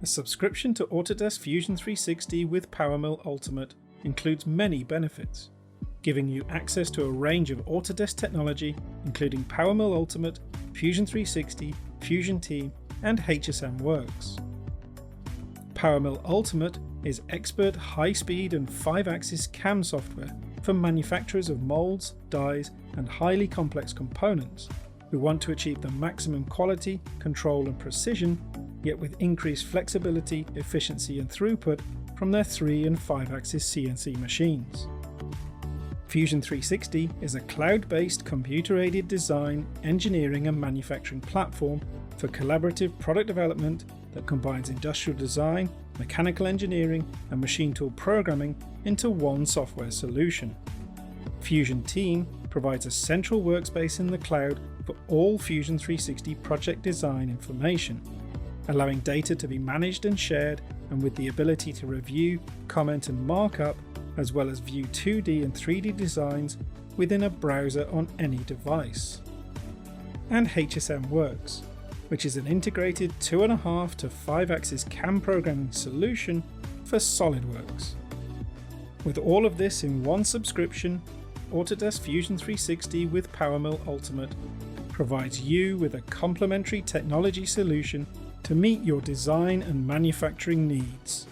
A subscription to Autodesk Fusion 360 with Powermill Ultimate includes many benefits, giving you access to a range of Autodesk technology including Powermill Ultimate, Fusion 360, Fusion Team and HSM Works. Powermill Ultimate is expert high-speed and 5-axis CAM software for manufacturers of molds, dies and highly complex components who want to achieve the maximum quality, control and precision, yet with increased flexibility, efficiency and throughput from their 3 and 5-axis CNC machines. Fusion 360 is a cloud-based computer-aided design, engineering and manufacturing platform for collaborative product development that combines industrial design, mechanical engineering and machine tool programming into one software solution. Fusion Team provides a central workspace in the cloud for all Fusion 360 project design information, allowing data to be managed and shared, and with the ability to review, comment and mark up, as well as view 2D and 3D designs within a browser on any device. And HSM Works, which is an integrated 2.5 to 5-axis CAM programming solution for SolidWorks. With all of this in one subscription, Autodesk Fusion 360 with Powermill Ultimate provides you with a complementary technology solution to meet your design and manufacturing needs.